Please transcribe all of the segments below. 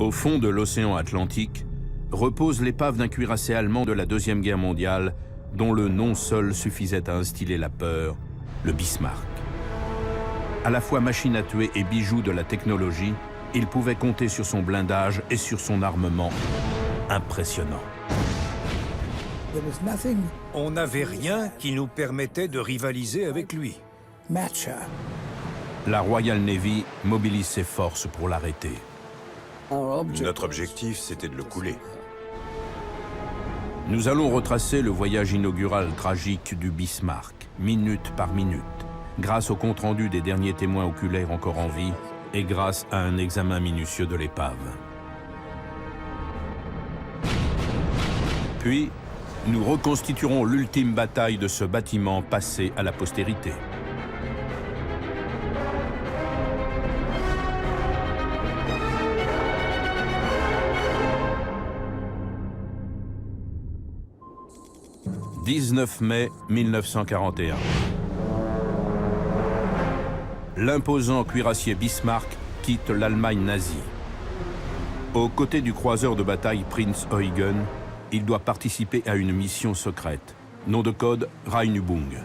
Au fond de l'océan Atlantique repose l'épave d'un cuirassé allemand de la Deuxième Guerre mondiale dont le nom seul suffisait à instiller la peur, le Bismarck. À la fois machine à tuer et bijou de la technologie, il pouvait compter sur son blindage et sur son armement impressionnant. On n'avait rien qui nous permettait de rivaliser avec lui. La Royal Navy mobilise ses forces pour l'arrêter. Notre objectif, c'était de le couler. Nous allons retracer le voyage inaugural tragique du Bismarck, minute par minute, grâce au compte-rendu des derniers témoins oculaires encore en vie et grâce à un examen minutieux de l'épave. Puis, nous reconstituerons l'ultime bataille de ce bâtiment passé à la postérité. « 19 mai 1941. L'imposant cuirassier Bismarck quitte l'Allemagne nazie. Aux côtés du croiseur de bataille Prinz Eugen, il doit participer à une mission secrète, nom de code Rheinübung.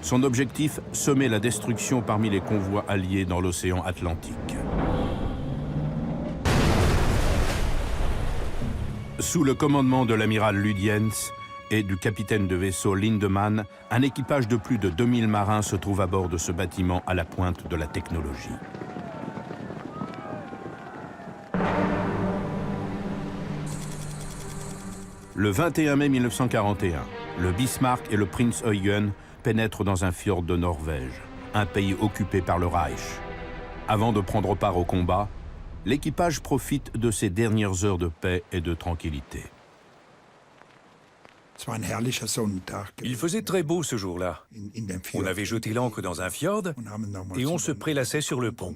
Son objectif, semer la destruction parmi les convois alliés dans l'océan Atlantique. Sous le commandement de l'amiral Ludiens et du capitaine de vaisseau Lindemann, un équipage de plus de 2000 marins se trouve à bord de ce bâtiment à la pointe de la technologie. Le 21 mai 1941, le Bismarck et le Prinz Eugen pénètrent dans un fjord de Norvège, un pays occupé par le Reich. Avant de prendre part au combat, l'équipage profite de ces dernières heures de paix et de tranquillité. Il faisait très beau ce jour-là. On avait jeté l'ancre dans un fjord et on se prélassait sur le pont.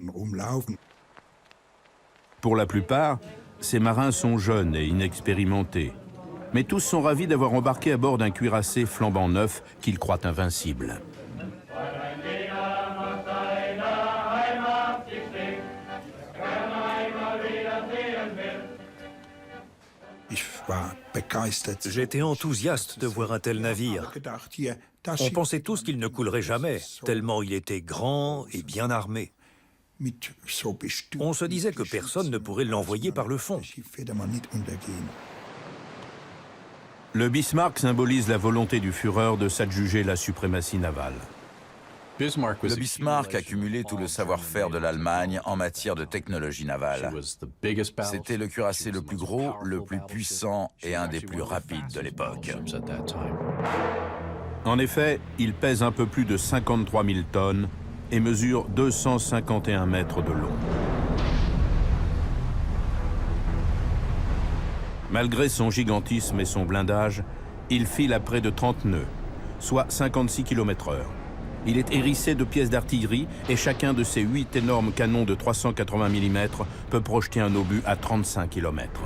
Pour la plupart, ces marins sont jeunes et inexpérimentés. Mais tous sont ravis d'avoir embarqué à bord d'un cuirassé flambant neuf qu'ils croient invincible. J'étais enthousiaste de voir un tel navire. On pensait tous qu'il ne coulerait jamais, tellement il était grand et bien armé. On se disait que personne ne pourrait l'envoyer par le fond. Le Bismarck symbolise la volonté du Führer de s'adjuger la suprématie navale. Le Bismarck accumulait tout le savoir-faire de l'Allemagne en matière de technologie navale. C'était le cuirassé le plus gros, le plus puissant et un des plus rapides de l'époque. En effet, il pèse un peu plus de 53 000 tonnes et mesure 251 mètres de long. Malgré son gigantisme et son blindage, il file à près de 30 nœuds, soit 56 km/h. Il est hérissé de pièces d'artillerie et chacun de ses 8 énormes canons de 380 mm peut projeter un obus à 35 km.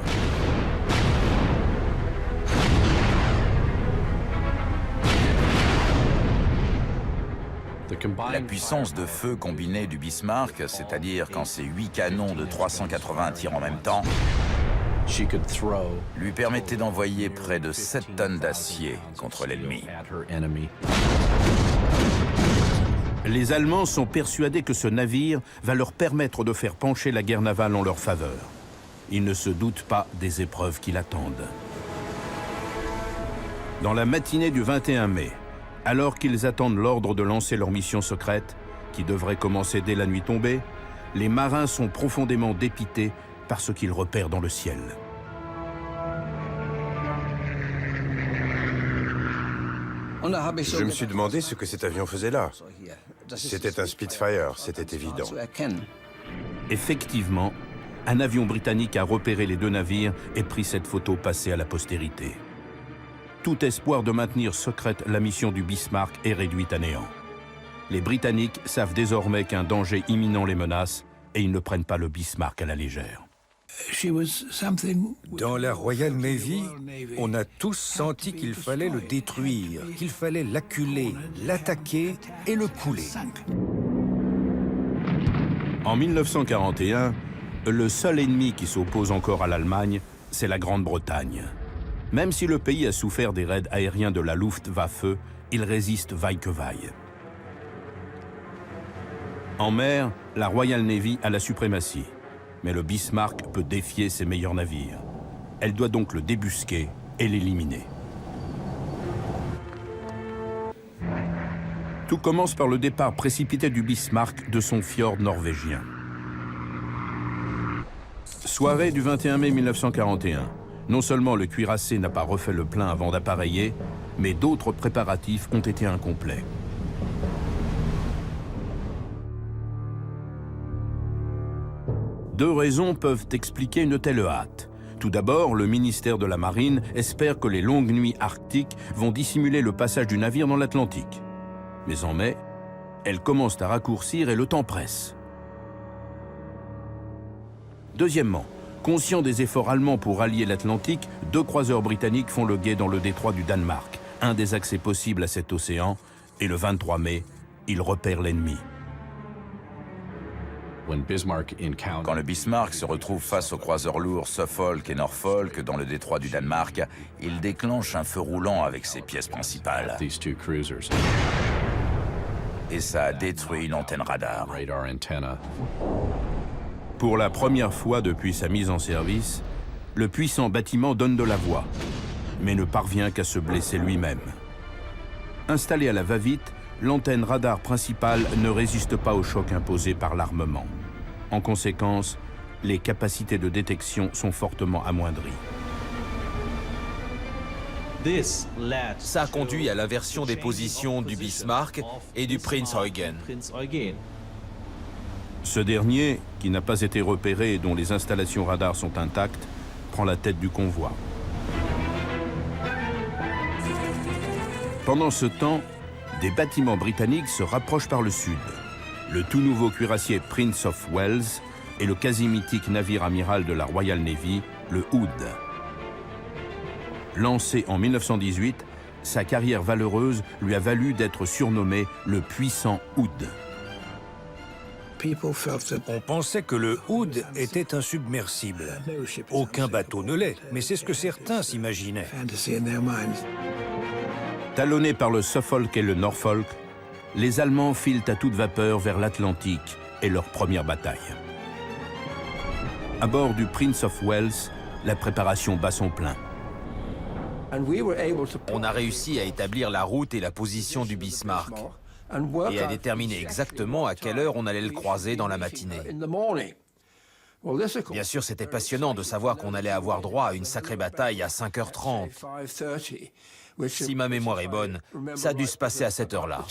La puissance de feu combinée du Bismarck, c'est-à-dire quand ses 8 canons de 380 tirent en même temps, lui permettait d'envoyer près de 7 tonnes d'acier contre l'ennemi. Les Allemands sont persuadés que ce navire va leur permettre de faire pencher la guerre navale en leur faveur. Ils ne se doutent pas des épreuves qui l'attendent. Dans la matinée du 21 mai, alors qu'ils attendent l'ordre de lancer leur mission secrète, qui devrait commencer dès la nuit tombée, les marins sont profondément dépités par ce qu'ils repèrent dans le ciel. Je me suis demandé ce que cet avion faisait là. C'était un Spitfire, c'était évident. Effectivement, un avion britannique a repéré les deux navires et pris cette photo passée à la postérité. Tout espoir de maintenir secrète la mission du Bismarck est réduit à néant. Les Britanniques savent désormais qu'un danger imminent les menace et ils ne prennent pas le Bismarck à la légère. Dans la Royal Navy, on a tous senti qu'il fallait le détruire, qu'il fallait l'acculer, l'attaquer et le couler. En 1941, Le seul ennemi qui s'oppose encore à l'Allemagne, c'est la Grande-Bretagne. Même si le pays a souffert des raids aériens de la Luftwaffe, il résiste vaille que vaille. En mer, la Royal Navy a la suprématie. Mais le Bismarck peut défier ses meilleurs navires. Elle doit donc le débusquer et l'éliminer. Tout commence par le départ précipité du Bismarck de son fjord norvégien. Soirée du 21 mai 1941. Non seulement le cuirassé n'a pas refait le plein avant d'appareiller, mais d'autres préparatifs ont été incomplets. Deux raisons peuvent expliquer une telle hâte. Tout d'abord, le ministère de la Marine espère que les longues nuits arctiques vont dissimuler le passage du navire dans l'Atlantique. Mais en mai, elles commencent à raccourcir et le temps presse. Deuxièmement, conscients des efforts allemands pour rallier l'Atlantique, deux croiseurs britanniques font le guet dans le détroit du Danemark, un des accès possibles à cet océan, et le 23 mai, ils repèrent l'ennemi. Quand le Bismarck se retrouve face aux croiseurs lourds Suffolk et Norfolk dans le détroit du Danemark, il déclenche un feu roulant avec ses pièces principales. Et ça a détruit une antenne radar. Pour la première fois depuis sa mise en service, le puissant bâtiment donne de la voix, mais ne parvient qu'à se blesser lui-même. Installée à la va-vite, l'antenne radar principale ne résiste pas au choc imposé par l'armement. En conséquence, les capacités de détection sont fortement amoindries. Ça a conduit à l'inversion des positions du Bismarck et du Prinz Eugen. Ce dernier, qui n'a pas été repéré et dont les installations radars sont intactes, prend la tête du convoi. Pendant ce temps, des bâtiments britanniques se rapprochent par le sud. Le tout nouveau cuirassier Prince of Wales et le quasi-mythique navire amiral de la Royal Navy, le Hood. Lancé en 1918, sa carrière valeureuse lui a valu d'être surnommé le puissant Hood. On pensait que le Hood était insubmersible. Aucun bateau ne l'est, mais c'est ce que certains s'imaginaient. Talonnés par le Suffolk et le Norfolk, les Allemands filent à toute vapeur vers l'Atlantique et leur première bataille. À bord du Prince of Wales, la préparation bat son plein. On a réussi à établir la route et la position du Bismarck et à déterminer exactement à quelle heure on allait le croiser dans la matinée. Bien sûr, c'était passionnant de savoir qu'on allait avoir droit à une sacrée bataille à 5h30. Si ma mémoire est bonne, ça a dû se passer à cette heure-là.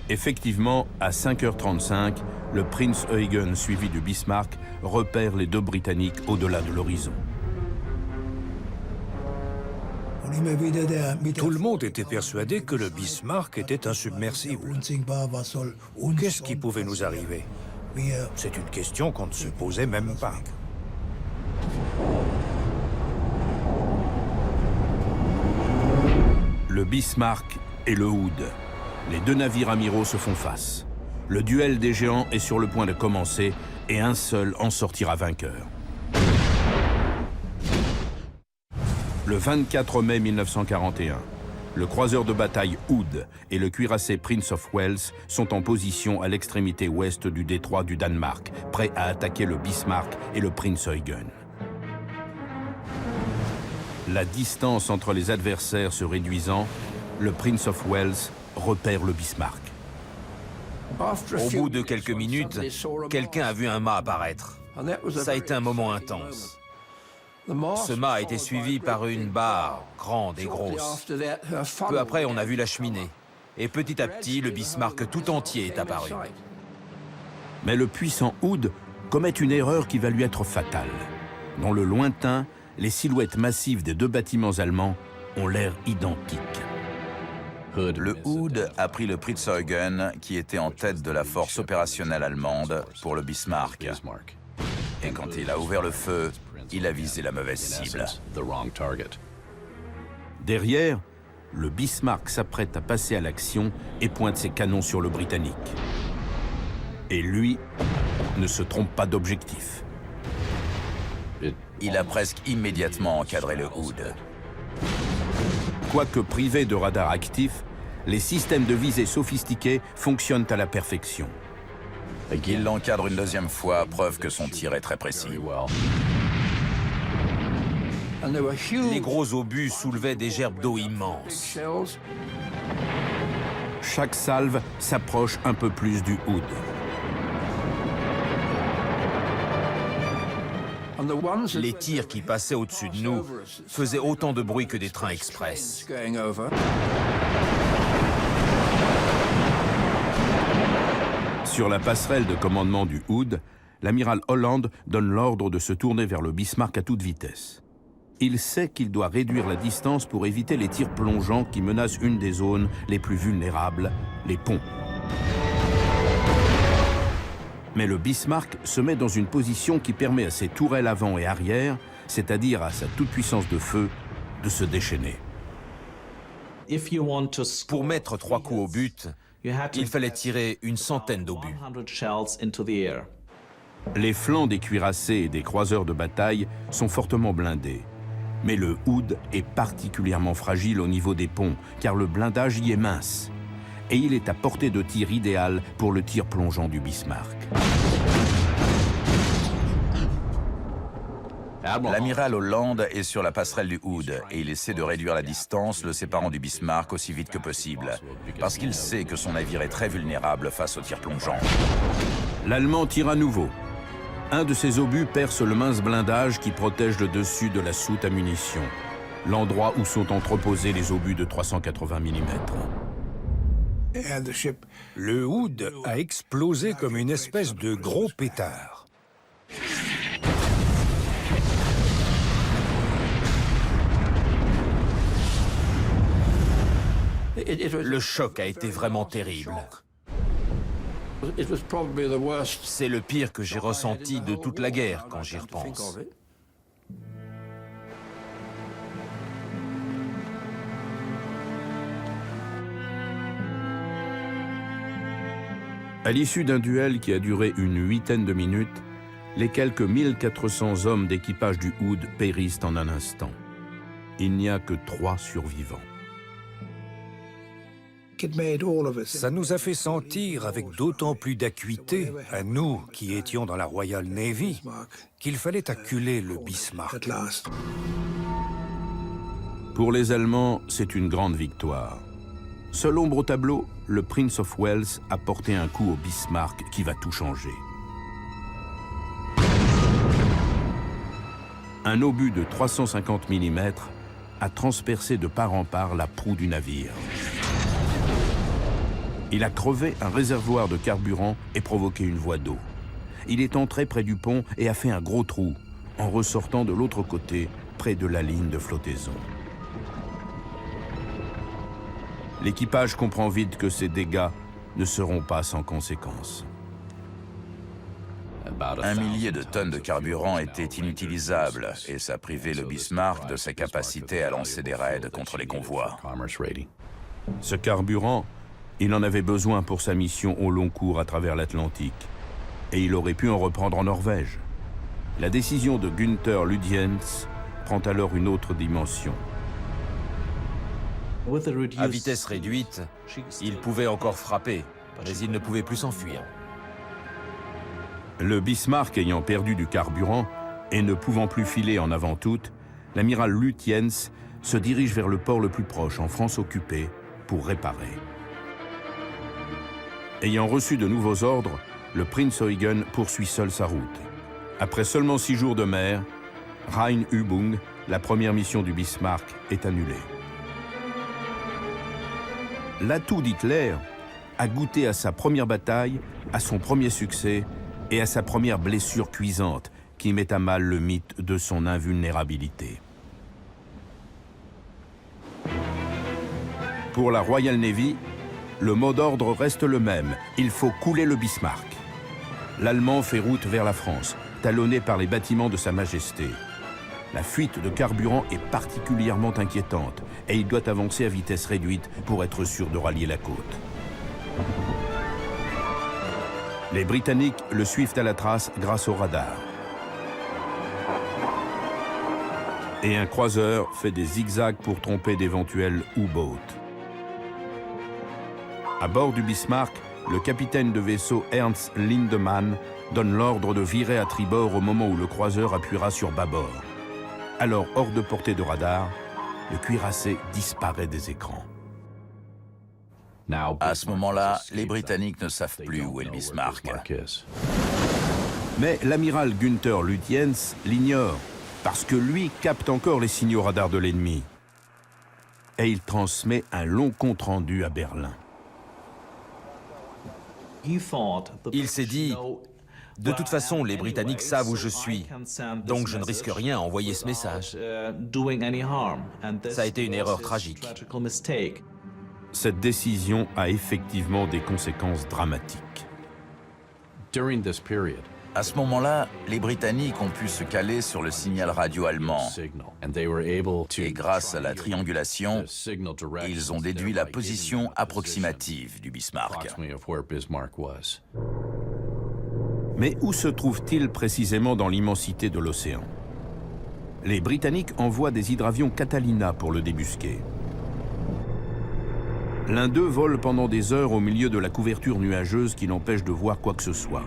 Effectivement, à 5h35, le Prinz Eugen, suivi du Bismarck, repère les deux Britanniques au-delà de l'horizon. Tout le monde était persuadé que le Bismarck était insubmersible. Qu'est-ce qui pouvait nous arriver? C'est une question qu'on ne se posait même pas. Le Bismarck et le Hood. Les deux navires amiraux se font face. Le duel des géants est sur le point de commencer et un seul en sortira vainqueur. Le 24 mai 1941, le croiseur de bataille Hood et le cuirassé Prince of Wales sont en position à l'extrémité ouest du détroit du Danemark, prêts à attaquer le Bismarck et le Prinz Eugen. La distance entre les adversaires se réduisant, le Prince of Wales repère le Bismarck. Au bout de quelques minutes, quelqu'un a vu un mât apparaître. Ça a été un moment intense. Ce mât a été suivi par une barre grande et grosse. Peu après, on a vu la cheminée. Et petit à petit, le Bismarck tout entier est apparu. Mais le puissant Hood commet une erreur qui va lui être fatale. Dans le lointain, les silhouettes massives des deux bâtiments allemands ont l'air identiques. Le Hood a pris le Prinz Eugen, qui était en tête de la force opérationnelle allemande, pour le Bismarck. Et quand il a ouvert le feu, il a visé la mauvaise cible. Derrière, le Bismarck s'apprête à passer à l'action et pointe ses canons sur le Britannique. Et lui ne se trompe pas d'objectif. Il a presque immédiatement encadré le Hood. Quoique privés de radar actif, les systèmes de visée sophistiqués fonctionnent à la perfection. Il l'encadre une deuxième fois, preuve que son tir est très précis. Les gros obus soulevaient des gerbes d'eau immenses. Chaque salve s'approche un peu plus du Hood. Les tirs qui passaient au-dessus de nous faisaient autant de bruit que des trains express. Sur la passerelle de commandement du Hood, l'amiral Holland donne l'ordre de se tourner vers le Bismarck à toute vitesse. Il sait qu'il doit réduire la distance pour éviter les tirs plongeants qui menacent une des zones les plus vulnérables, les ponts. Mais le Bismarck se met dans une position qui permet à ses tourelles avant et arrière, c'est-à-dire à sa toute-puissance de feu, de se déchaîner. Pour mettre 3 coups au but, il fallait tirer une centaine d'obus. Les flancs des cuirassés et des croiseurs de bataille sont fortement blindés. Mais le Hood est particulièrement fragile au niveau des ponts, car le blindage y est mince. Et il est à portée de tir idéal pour le tir plongeant du Bismarck. L'amiral Holland est sur la passerelle du Hood et il essaie de réduire la distance le séparant du Bismarck aussi vite que possible, parce qu'il sait que son navire est très vulnérable face aux tirs plongeants. L'Allemand tire à nouveau. Un de ses obus perce le mince blindage qui protège le dessus de la soute à munitions, l'endroit où sont entreposés les obus de 380 mm. Le Hood a explosé comme une espèce de gros pétard. Le choc a été vraiment terrible. C'est le pire que j'ai ressenti de toute la guerre quand j'y repense. À l'issue d'un duel qui a duré une huitaine de minutes, les quelques 1400 hommes d'équipage du Hood périssent en un instant. Il n'y a que 3 survivants. Ça nous a fait sentir avec d'autant plus d'acuité, à nous qui étions dans la Royal Navy, qu'il fallait acculer le Bismarck. Pour les Allemands, c'est une grande victoire. Seul ombre au tableau, le Prince of Wales a porté un coup au Bismarck qui va tout changer. Un obus de 350 mm a transpercé de part en part la proue du navire. Il a crevé un réservoir de carburant et provoqué une voie d'eau. Il est entré près du pont et a fait un gros trou, en ressortant de l'autre côté, près de la ligne de flottaison. L'équipage comprend vite que ces dégâts ne seront pas sans conséquences. 1 millier de tonnes de carburant étaient inutilisables et ça privait le Bismarck de sa capacité à lancer des raids contre les convois. Ce carburant, il en avait besoin pour sa mission au long cours à travers l'Atlantique. Et il aurait pu en reprendre en Norvège. La décision de Günther Lutyens prend alors une autre dimension. À vitesse réduite, il pouvait encore frapper, mais il ne pouvait plus s'enfuir. Le Bismarck ayant perdu du carburant et ne pouvant plus filer en avant toute, l'amiral Lutyens se dirige vers le port le plus proche, en France occupée, pour réparer. Ayant reçu de nouveaux ordres, le Prinz Eugen poursuit seul sa route. Après seulement 6 jours de mer, Rheinübung, la première mission du Bismarck, est annulée. L'atout d'Hitler a goûté à sa première bataille, à son premier succès et à sa première blessure cuisante qui met à mal le mythe de son invulnérabilité. Pour la Royal Navy, le mot d'ordre reste le même, il faut couler le Bismarck. L'Allemand fait route vers la France, talonné par les bâtiments de Sa Majesté. La fuite de carburant est particulièrement inquiétante et il doit avancer à vitesse réduite pour être sûr de rallier la côte. Les Britanniques le suivent à la trace grâce au radar. Et un croiseur fait des zigzags pour tromper d'éventuels U-boats. À bord du Bismarck, le capitaine de vaisseau Ernst Lindemann donne l'ordre de virer à tribord au moment où le croiseur appuiera sur bâbord. Alors, hors de portée de radar, le cuirassé disparaît des écrans. À ce moment-là, les Britanniques ne savent plus où est le Bismarck. Mais l'amiral Günther Lutyens l'ignore, parce que lui capte encore les signaux radars de l'ennemi. Et il transmet un long compte-rendu à Berlin. Il s'est dit, de toute façon, les Britanniques savent où je suis, donc je ne risque rien à envoyer ce message. Ça a été une erreur tragique. Cette décision a effectivement des conséquences dramatiques. À ce moment-là, les Britanniques ont pu se caler sur le signal radio allemand. Et grâce à la triangulation, ils ont déduit la position approximative du Bismarck. Mais où se trouve-t-il précisément dans l'immensité de l'océan? Les Britanniques envoient des hydravions Catalina pour le débusquer. L'un d'eux vole pendant des heures au milieu de la couverture nuageuse qui l'empêche de voir quoi que ce soit.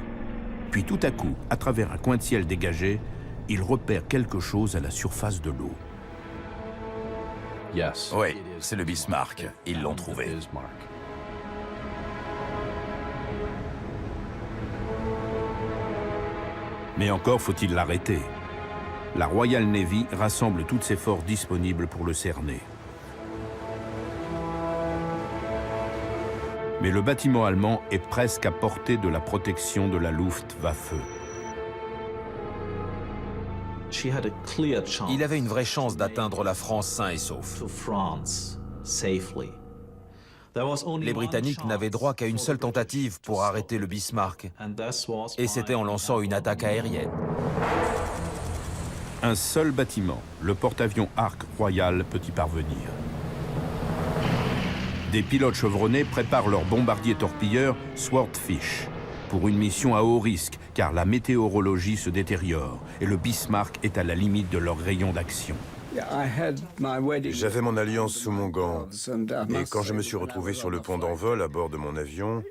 Puis tout à coup, à travers un coin de ciel dégagé, il repère quelque chose à la surface de l'eau. Oui, c'est le Bismarck. Ils l'ont trouvé. Mais encore faut-il l'arrêter. La Royal Navy rassemble toutes ses forces disponibles pour le cerner. Mais le bâtiment allemand est presque à portée de la protection de la Luftwaffe. Il avait une vraie chance d'atteindre la France sain et sauf. Les Britanniques n'avaient droit qu'à une seule tentative pour arrêter le Bismarck, et c'était en lançant une attaque aérienne. Un seul bâtiment, le porte-avions Ark Royal, peut y parvenir. Des pilotes chevronnés préparent leur bombardier torpilleur Swordfish pour une mission à haut risque, car la météorologie se détériore et le Bismarck est à la limite de leur rayon d'action. J'avais mon alliance sous mon gant, et quand je me suis retrouvé sur le pont d'envol à bord de mon avion,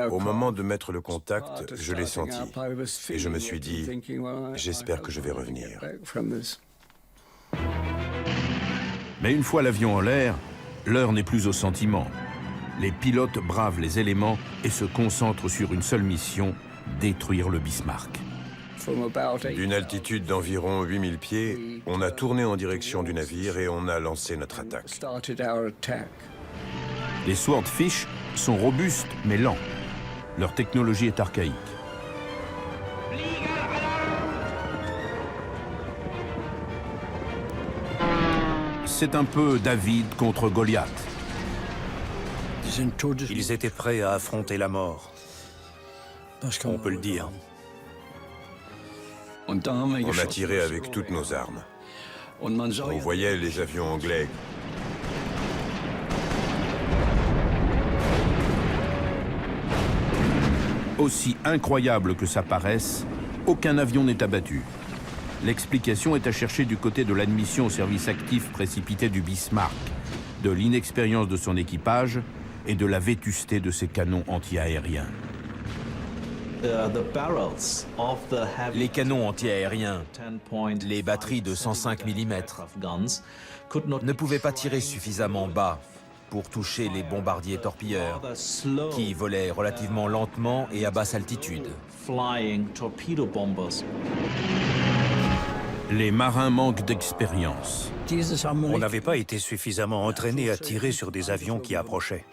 au moment de mettre le contact, je l'ai senti. Et je me suis dit, j'espère que je vais revenir. Mais une fois l'avion en l'air, l'heure n'est plus au sentiment. Les pilotes bravent les éléments et se concentrent sur une seule mission, détruire le Bismarck. D'une altitude d'environ 8000 pieds, on a tourné en direction du navire et on a lancé notre attaque. Les Swordfish sont robustes mais lents. Leur technologie est archaïque. C'est un peu David contre Goliath. Ils étaient prêts à affronter la mort. On peut le dire. On a tiré avec toutes nos armes. On voyait les avions anglais. Aussi incroyable que ça paraisse, aucun avion n'est abattu. L'explication est à chercher du côté de l'admission au service actif précipité du Bismarck, de l'inexpérience de son équipage et de la vétusté de ses canons anti-aériens. Les canons anti-aériens, les batteries de 105 mm, ne pouvaient pas tirer suffisamment bas pour toucher les bombardiers torpilleurs, qui volaient relativement lentement et à basse altitude. Les marins manquent d'expérience. On n'avait pas été suffisamment entraînés à tirer sur des avions qui approchaient.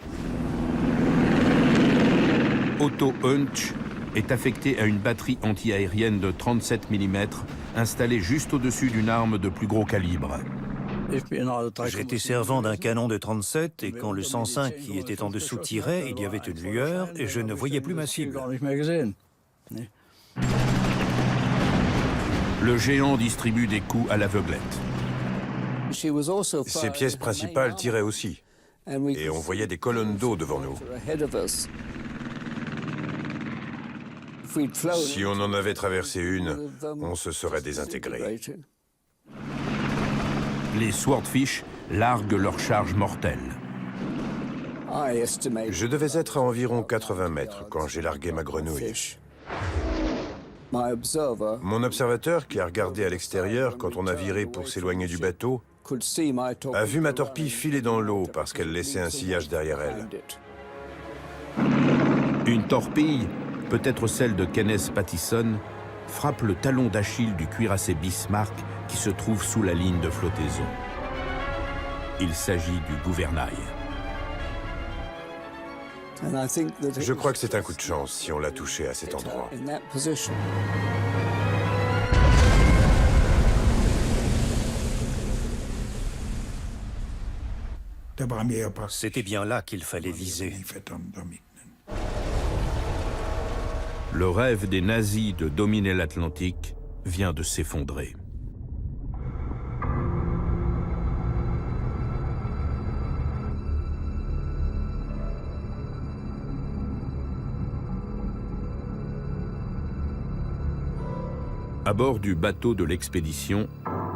Otto Hunch est affecté à une batterie anti-aérienne de 37 mm installée juste au-dessus d'une arme de plus gros calibre. J'étais servant d'un canon de 37 et quand le 105 qui était en dessous tirait, il y avait une lueur et je ne voyais plus ma cible. Le géant distribue des coups à l'aveuglette. Ses pièces principales tiraient aussi. Et on voyait des colonnes d'eau devant nous. Si on en avait traversé une, on se serait désintégré. Les Swordfish larguent leur charge mortelle. Je devais être à environ 80 mètres quand j'ai largué ma grenouille. Mon observateur, qui a regardé à l'extérieur quand on a viré pour s'éloigner du bateau, a vu ma torpille filer dans l'eau parce qu'elle laissait un sillage derrière elle. Une torpille, peut-être celle de Kenneth Pattison, frappe le talon d'Achille du cuirassé Bismarck qui se trouve sous la ligne de flottaison. Il s'agit du gouvernail. Je crois que c'est un coup de chance si on l'a touché à cet endroit. C'était bien là qu'il fallait viser. Le rêve des nazis de dominer l'Atlantique vient de s'effondrer. À bord du bateau de l'expédition,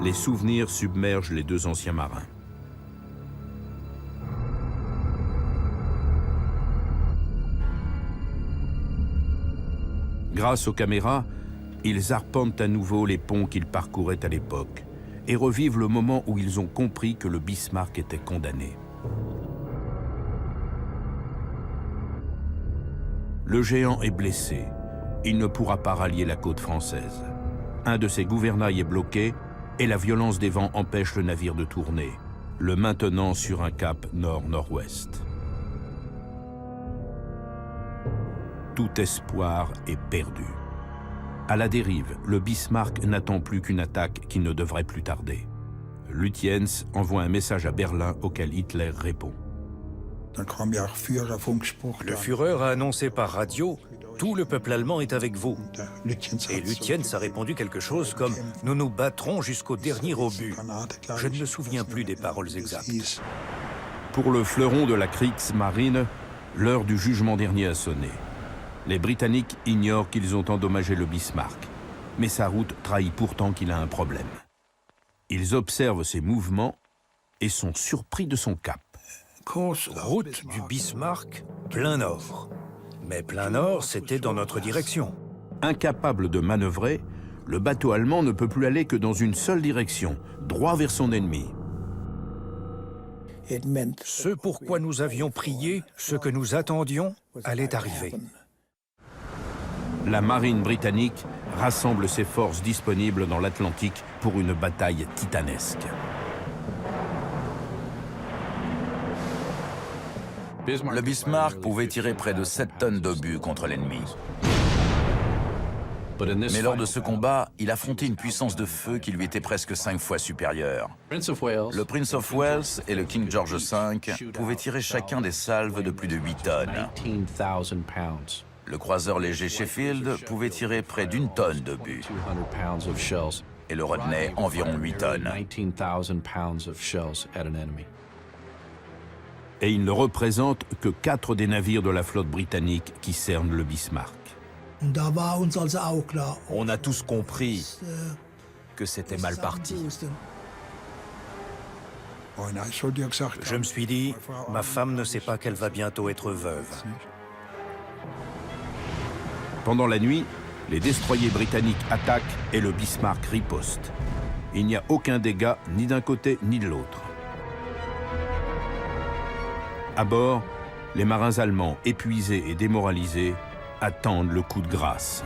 les souvenirs submergent les deux anciens marins. Grâce aux caméras, ils arpentent à nouveau les ponts qu'ils parcouraient à l'époque et revivent le moment où ils ont compris que le Bismarck était condamné. Le géant est blessé. Il ne pourra pas rallier la côte française. Un de ses gouvernails est bloqué et la violence des vents empêche le navire de tourner, le maintenant sur un cap nord-nord-ouest. Tout espoir est perdu. À la dérive, le Bismarck n'attend plus qu'une attaque qui ne devrait plus tarder. Lutyens envoie un message à Berlin auquel Hitler répond. Le Führer a annoncé par radio « Tout le peuple allemand est avec vous ». Et Lutyens a répondu quelque chose comme « Nous nous battrons jusqu'au dernier obus ». Je ne me souviens plus des paroles exactes. Pour le fleuron de la Kriegsmarine, l'heure du jugement dernier a sonné. Les Britanniques ignorent qu'ils ont endommagé le Bismarck, mais sa route trahit pourtant qu'il a un problème. Ils observent ses mouvements et sont surpris de son cap. Route du Bismarck, plein nord. Mais plein nord, c'était dans notre direction. Incapable de manœuvrer, le bateau allemand ne peut plus aller que dans une seule direction, droit vers son ennemi. Ce pourquoi nous avions prié, ce que nous attendions, allait arriver. La marine britannique rassemble ses forces disponibles dans l'Atlantique pour une bataille titanesque. Le Bismarck pouvait tirer près de 7 tonnes d'obus contre l'ennemi. Mais lors de ce combat, il affrontait une puissance de feu qui lui était presque 5 fois supérieure. Le Prince of Wales et le King George V pouvaient tirer chacun des salves de plus de 8 tonnes. Le croiseur léger Sheffield pouvait tirer près d'1 tonne d'obus. Et le Rodney environ 8 tonnes. Et il ne représente que 4 des navires de la flotte britannique qui cernent le Bismarck. On a tous compris que c'était mal parti. Je me suis dit, ma femme ne sait pas qu'elle va bientôt être veuve. Pendant la nuit, les destroyers britanniques attaquent et le Bismarck riposte. Il n'y a aucun dégât ni d'un côté ni de l'autre. À bord, les marins allemands, épuisés et démoralisés, attendent le coup de grâce.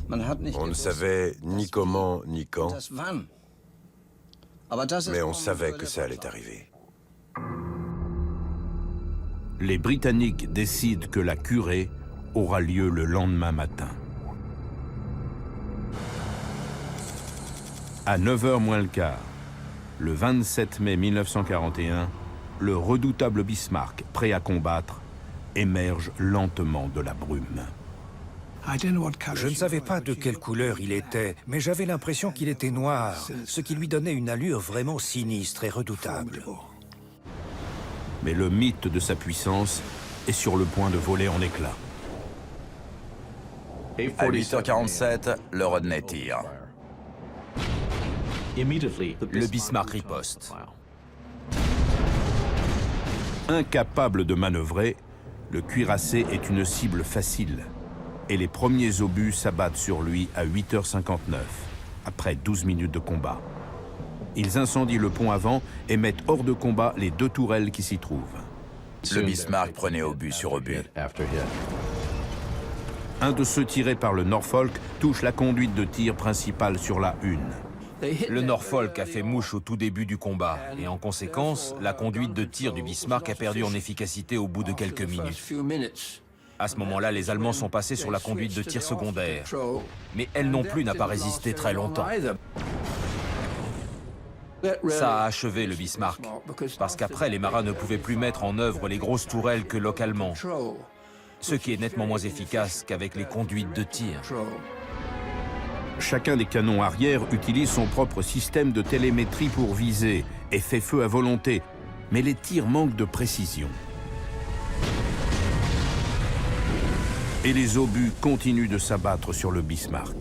On ne savait ni comment ni quand, mais on savait que ça allait arriver. Les Britanniques décident que la curée aura lieu le lendemain matin. À 9h moins le quart, le 27 mai 1941, le redoutable Bismarck, prêt à combattre, émerge lentement de la brume. Je ne savais pas de quelle couleur il était, mais j'avais l'impression qu'il était noir, ce qui lui donnait une allure vraiment sinistre et redoutable. Mais le mythe de sa puissance est sur le point de voler en éclats. À 8h47, le Rodney tire. Le Bismarck riposte. Incapable de manœuvrer, le cuirassé est une cible facile. Et les premiers obus s'abattent sur lui à 8h59, après 12 minutes de combat. Ils incendient le pont avant et mettent hors de combat les 2 tourelles qui s'y trouvent. Le Bismarck prenait obus sur obus. Un de ceux tirés par le Norfolk touche la conduite de tir principale sur la 1. Le Norfolk a fait mouche au tout début du combat, et en conséquence, la conduite de tir du Bismarck a perdu en efficacité au bout de quelques minutes. À ce moment-là, les Allemands sont passés sur la conduite de tir secondaire, mais elle non plus n'a pas résisté très longtemps. Ça a achevé le Bismarck, parce qu'après, les marins ne pouvaient plus mettre en œuvre les grosses tourelles que localement, ce qui est nettement moins efficace qu'avec les conduites de tir. Chacun des canons arrière utilise son propre système de télémétrie pour viser et fait feu à volonté, mais les tirs manquent de précision. Et les obus continuent de s'abattre sur le Bismarck.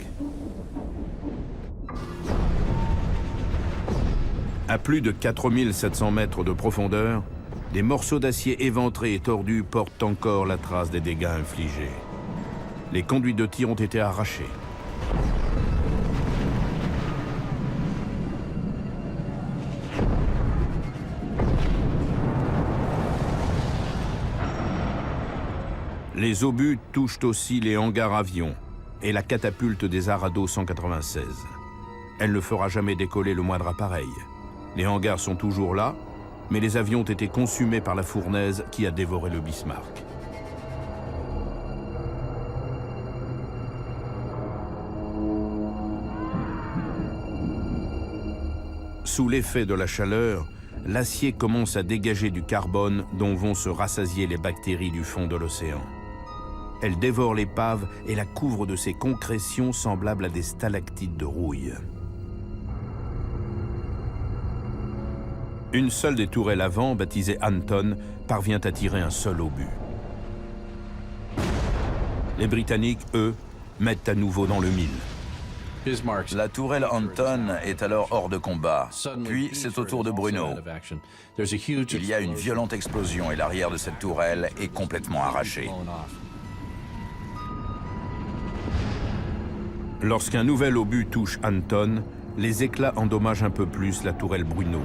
À plus de 4700 mètres de profondeur, des morceaux d'acier éventrés et tordus portent encore la trace des dégâts infligés. Les conduites de tir ont été arrachées. Les obus touchent aussi les hangars avions et la catapulte des Arado 196. Elle ne fera jamais décoller le moindre appareil. Les hangars sont toujours là, mais les avions ont été consumés par la fournaise qui a dévoré le Bismarck. Sous l'effet de la chaleur, l'acier commence à dégager du carbone dont vont se rassasier les bactéries du fond de l'océan. Elle dévore l'épave et la couvre de ces concrétions semblables à des stalactites de rouille. Une seule des tourelles avant, baptisée Anton, parvient à tirer un seul obus. Les Britanniques, eux, mettent à nouveau dans le mille. La tourelle Anton est alors hors de combat. Puis c'est au tour de Bruno. Il y a une violente explosion et l'arrière de cette tourelle est complètement arraché. Lorsqu'un nouvel obus touche Anton, les éclats endommagent un peu plus la tourelle Bruno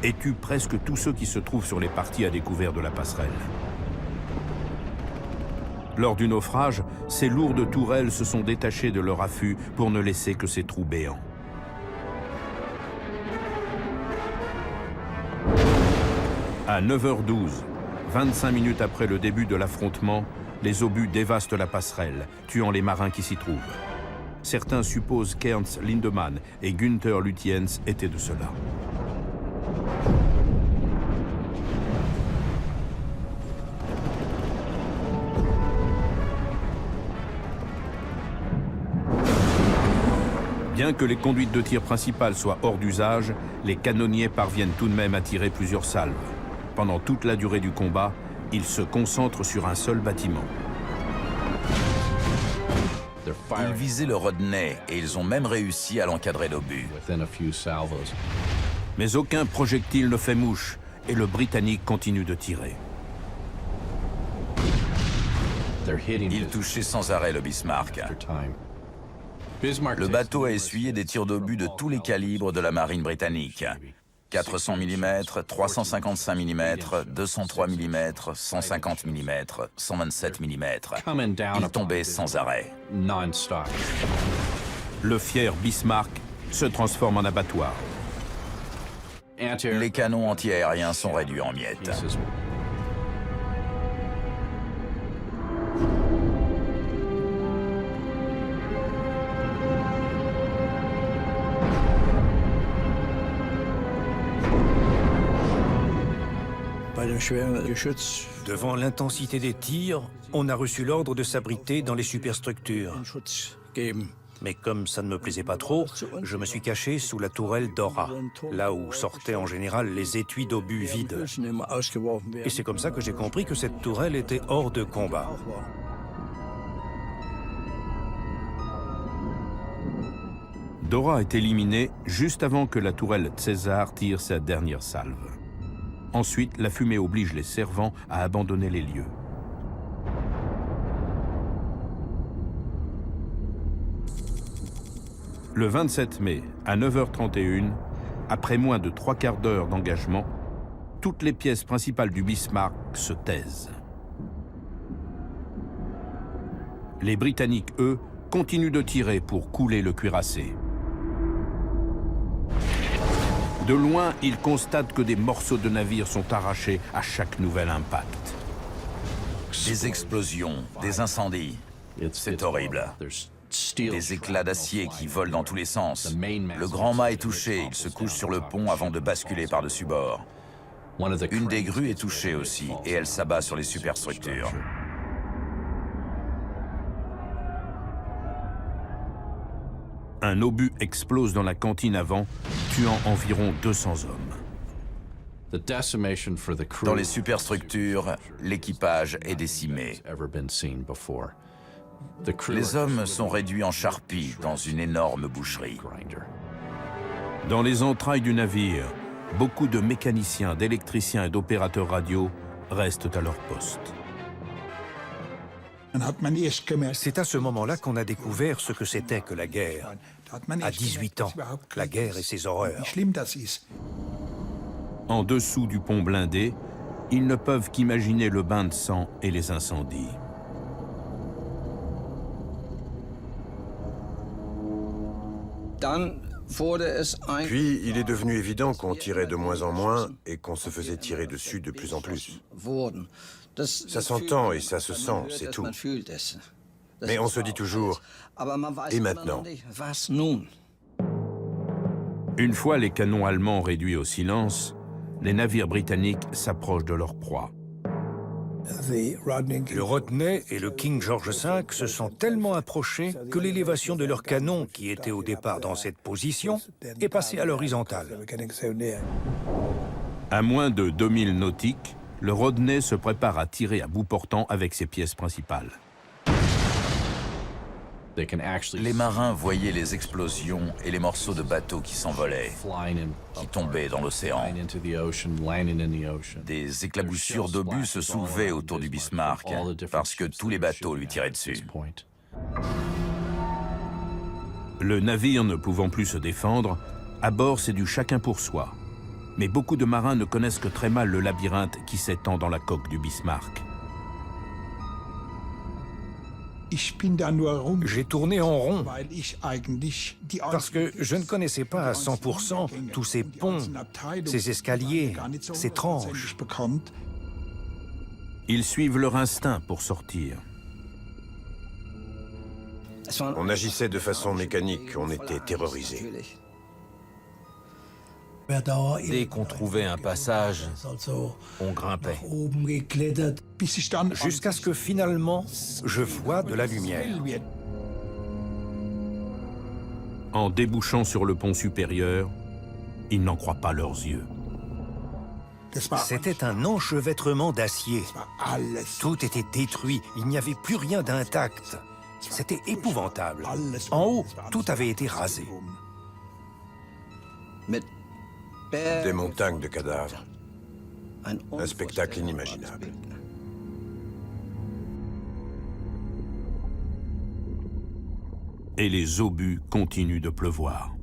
et tuent presque tous ceux qui se trouvent sur les parties à découvert de la passerelle. Lors du naufrage, ces lourdes tourelles se sont détachées de leur affût pour ne laisser que ces trous béants. À 9h12, 25 minutes après le début de l'affrontement, les obus dévastent la passerelle, tuant les marins qui s'y trouvent. Certains supposent qu'Ernst Lindemann et Günther Lutyens étaient de ceux-là. Bien que les conduites de tir principales soient hors d'usage, les canonniers parviennent tout de même à tirer plusieurs salves. Pendant toute la durée du combat, ils se concentrent sur un seul bâtiment. Ils visaient le Rodney et ils ont même réussi à l'encadrer d'obus. Mais aucun projectile ne fait mouche et le Britannique continue de tirer. Ils touchaient sans arrêt le Bismarck. Le bateau a essuyé des tirs d'obus de tous les calibres de la marine britannique. 400 mm, 355 mm, 203 mm, 150 mm, 127 mm. Ils tombaient sans arrêt. Le fier Bismarck se transforme en abattoir. Les canons anti-aériens sont réduits en miettes. Devant l'intensité des tirs, on a reçu l'ordre de s'abriter dans les superstructures. Mais comme ça ne me plaisait pas trop, je me suis caché sous la tourelle Dora, là où sortaient en général les étuis d'obus vides. Et c'est comme ça que j'ai compris que cette tourelle était hors de combat. Dora est éliminée juste avant que la tourelle César tire sa dernière salve. Ensuite, la fumée oblige les servants à abandonner les lieux. Le 27 mai, à 9h31, après moins de 3/4 d'heure d'engagement, toutes les pièces principales du Bismarck se taisent. Les Britanniques, eux, continuent de tirer pour couler le cuirassé. De loin, ils constatent que des morceaux de navires sont arrachés à chaque nouvel impact. Des explosions, des incendies. C'est horrible. Des éclats d'acier qui volent dans tous les sens. Le grand mât est touché, il se couche sur le pont avant de basculer par-dessus bord. Une des grues est touchée aussi, et elle s'abat sur les superstructures. Un obus explose dans la cantine avant, tuant environ 200 hommes. Dans les superstructures, l'équipage est décimé. Les hommes sont réduits en charpie dans une énorme boucherie. Dans les entrailles du navire, beaucoup de mécaniciens, d'électriciens et d'opérateurs radio restent à leur poste. C'est à ce moment-là qu'on a découvert ce que c'était que la guerre. À 18 ans, la guerre et ses horreurs. En dessous du pont blindé, ils ne peuvent qu'imaginer le bain de sang et les incendies. Puis, il est devenu évident qu'on tirait de moins en moins et qu'on se faisait tirer dessus de plus en plus. Ça s'entend et ça se sent, c'est tout. Mais on se dit toujours, et maintenant? Une fois les canons allemands réduits au silence, les navires britanniques s'approchent de leur proie. Le Rodney et le King George V se sont tellement approchés que l'élévation de leurs canons, qui était au départ dans cette position, est passée à l'horizontale. À moins de 2000 nautiques, le Rodney se prépare à tirer à bout portant avec ses pièces principales. Les marins voyaient les explosions et les morceaux de bateaux qui s'envolaient, qui tombaient dans l'océan. Des éclaboussures d'obus se soulevaient autour du Bismarck parce que tous les bateaux lui tiraient dessus. Le navire ne pouvant plus se défendre, à bord c'est du chacun pour soi. Mais beaucoup de marins ne connaissent que très mal le labyrinthe qui s'étend dans la coque du Bismarck. J'ai tourné en rond parce que je ne connaissais pas à 100% tous ces ponts, ces escaliers, ces tranches. Ils suivent leur instinct pour sortir. On agissait de façon mécanique, on était terrorisés. Dès qu'on trouvait un passage, on grimpait. Jusqu'à ce que finalement, je vois de la lumière. En débouchant sur le pont supérieur, ils n'en croient pas leurs yeux. C'était un enchevêtrement d'acier. Tout était détruit, il n'y avait plus rien d'intact. C'était épouvantable. En haut, tout avait été rasé. Des montagnes de cadavres. Un spectacle inimaginable. Et les obus continuent de pleuvoir.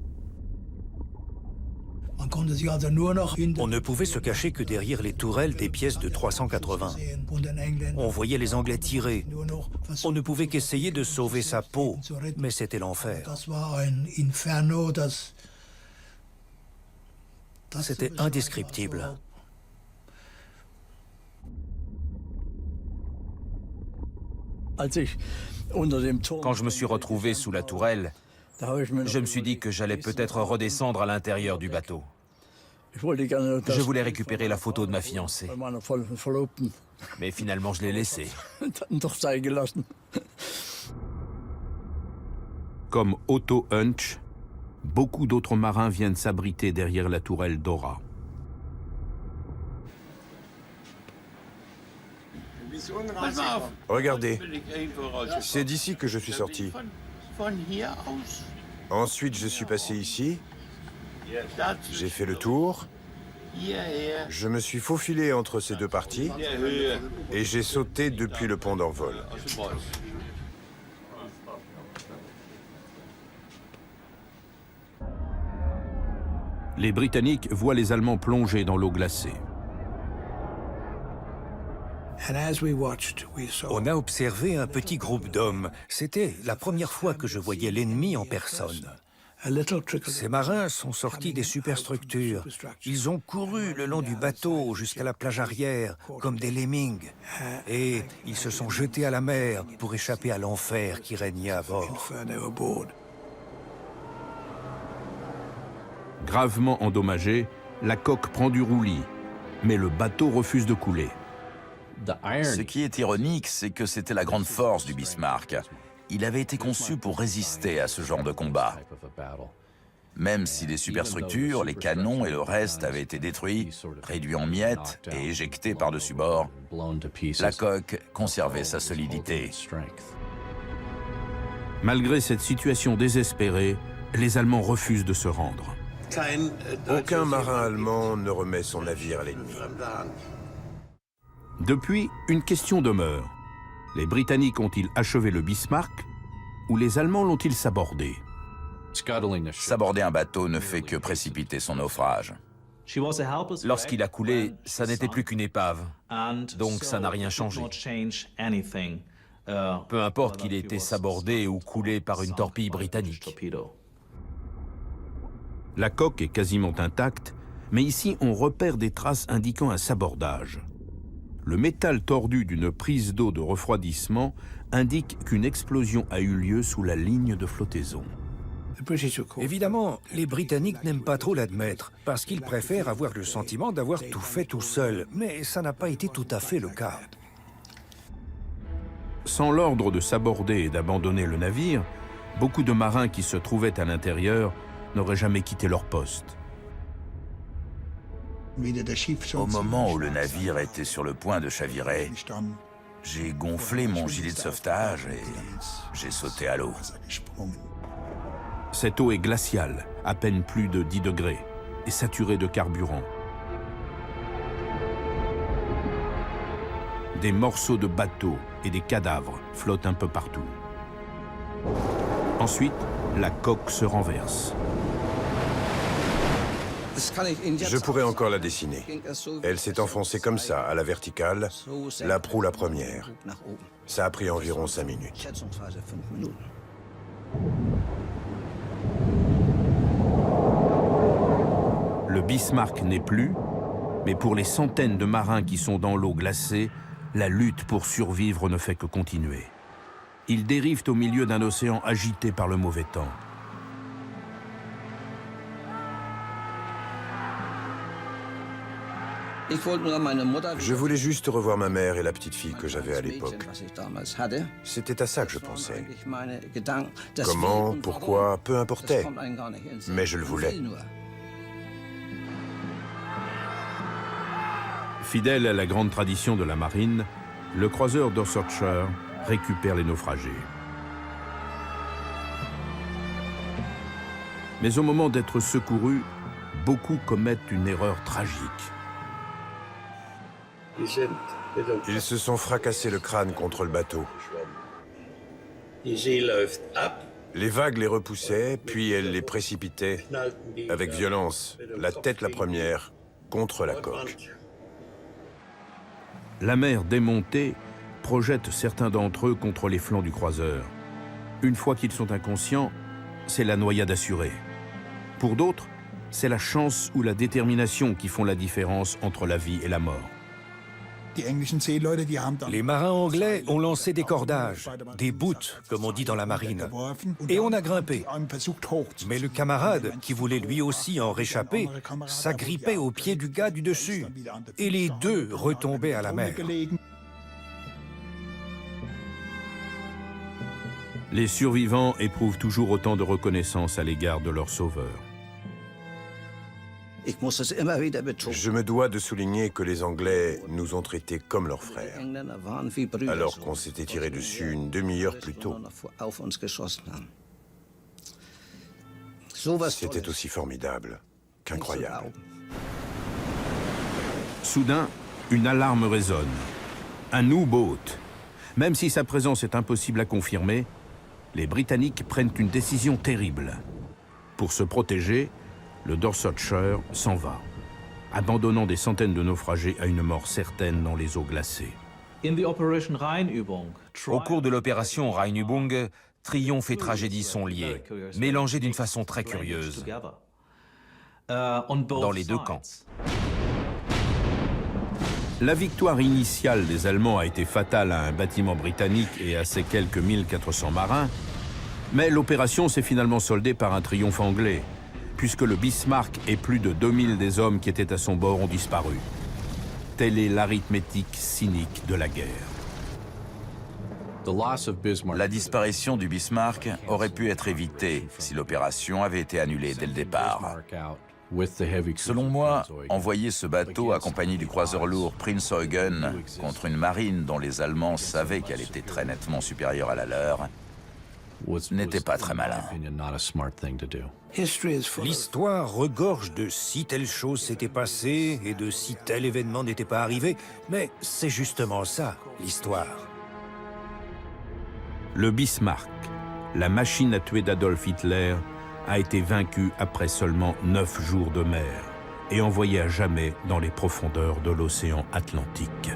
On ne pouvait se cacher que derrière les tourelles des pièces de 380. On voyait les Anglais tirer. On ne pouvait qu'essayer de sauver sa peau, mais c'était l'enfer. C'était indescriptible. Quand je me suis retrouvé sous la tourelle, je me suis dit que j'allais peut-être redescendre à l'intérieur du bateau. Je voulais récupérer la photo de ma fiancée. Mais finalement, je l'ai laissée. Comme Otto Hunch, beaucoup d'autres marins viennent s'abriter derrière la tourelle Dora. Regardez, c'est d'ici que je suis sorti. Ensuite, je suis passé ici. J'ai fait le tour. Je me suis faufilé entre ces deux parties et j'ai sauté depuis le pont d'envol. Les Britanniques voient les Allemands plonger dans l'eau glacée. On a observé un petit groupe d'hommes. C'était la première fois que je voyais l'ennemi en personne. Ces marins sont sortis des superstructures. Ils ont couru le long du bateau jusqu'à la plage arrière, comme des lemmings. Et ils se sont jetés à la mer pour échapper à l'enfer qui régnait à bord. Gravement endommagée, la coque prend du roulis, mais le bateau refuse de couler. Ce qui est ironique, c'est que c'était la grande force du Bismarck. Il avait été conçu pour résister à ce genre de combat. Même si les superstructures, les canons et le reste avaient été détruits, réduits en miettes et éjectés par-dessus bord, la coque conservait sa solidité. Malgré cette situation désespérée, les Allemands refusent de se rendre. Aucun marin allemand ne remet son navire à l'ennemi. Depuis, une question demeure. Les Britanniques ont-ils achevé le Bismarck ou les Allemands l'ont-ils sabordé? Saborder un bateau ne fait que précipiter son naufrage. Lorsqu'il a coulé, ça n'était plus qu'une épave, donc ça n'a rien changé. Peu importe qu'il ait été sabordé ou coulé par une torpille britannique. La coque est quasiment intacte, mais ici on repère des traces indiquant un sabordage. Le métal tordu d'une prise d'eau de refroidissement indique qu'une explosion a eu lieu sous la ligne de flottaison. Évidemment, les Britanniques n'aiment pas trop l'admettre, parce qu'ils préfèrent avoir le sentiment d'avoir tout fait tout seul, mais ça n'a pas été tout à fait le cas. Sans l'ordre de saborder et d'abandonner le navire, beaucoup de marins qui se trouvaient à l'intérieur n'auraient jamais quitté leur poste. Au moment où le navire était sur le point de chavirer, j'ai gonflé mon gilet de sauvetage et j'ai sauté à l'eau. Cette eau est glaciale, à peine plus de 10 degrés, et saturée de carburant. Des morceaux de bateaux et des cadavres flottent un peu partout. Ensuite, la coque se renverse. Je pourrais encore la dessiner. Elle s'est enfoncée comme ça, à la verticale, la proue la première. Ça a pris environ 5 minutes. Le Bismarck n'est plus, mais pour les centaines de marins qui sont dans l'eau glacée, la lutte pour survivre ne fait que continuer. Ils dérivent au milieu d'un océan agité par le mauvais temps. Je voulais juste revoir ma mère et la petite fille que j'avais à l'époque. C'était à ça que je pensais. Comment, pourquoi, peu importait. Mais je le voulais. Fidèle à la grande tradition de la marine, le croiseur Dorsetshire récupère les naufragés. Mais au moment d'être secourus, beaucoup commettent une erreur tragique. Ils se sont fracassés le crâne contre le bateau. Les vagues les repoussaient, puis elles les précipitaient avec violence, la tête la première, contre la coque. La mer démontée projette certains d'entre eux contre les flancs du croiseur. Une fois qu'ils sont inconscients, c'est la noyade assurée. Pour d'autres, c'est la chance ou la détermination qui font la différence entre la vie et la mort. Les marins anglais ont lancé des cordages, des boots, comme on dit dans la marine, et on a grimpé. Mais le camarade, qui voulait lui aussi en réchapper, s'agrippait au pied du gars du dessus, et les deux retombaient à la mer. Les survivants éprouvent toujours autant de reconnaissance à l'égard de leur sauveur. Je me dois de souligner que les Anglais nous ont traités comme leurs frères, alors qu'on s'était tiré dessus une demi-heure plus tôt. C'était aussi formidable qu'incroyable. Soudain, une alarme résonne. Un U-boat. Même si sa présence est impossible à confirmer, les Britanniques prennent une décision terrible. Pour se protéger, le Dorsetshire s'en va, abandonnant des centaines de naufragés à une mort certaine dans les eaux glacées. Au cours de l'opération Rheinübung, triomphe et tragédie sont liés, mélangés d'une façon très curieuse, dans les deux camps. La victoire initiale des Allemands a été fatale à un bâtiment britannique et à ses quelques 1400 marins, mais l'opération s'est finalement soldée par un triomphe anglais, puisque le Bismarck et plus de 2000 des hommes qui étaient à son bord ont disparu. Telle est l'arithmétique cynique de la guerre. La disparition du Bismarck aurait pu être évitée si l'opération avait été annulée dès le départ. Selon moi, envoyer ce bateau accompagné du croiseur lourd Prinz Eugen contre une marine dont les Allemands savaient qu'elle était très nettement supérieure à la leur n'était pas très malin. L'histoire regorge de si telle chose s'était passée et de si tel événement n'était pas arrivé, mais c'est justement ça, l'histoire. Le Bismarck, la machine à tuer d'Adolf Hitler, a été vaincu après seulement 9 jours de mer et envoyé à jamais dans les profondeurs de l'océan Atlantique.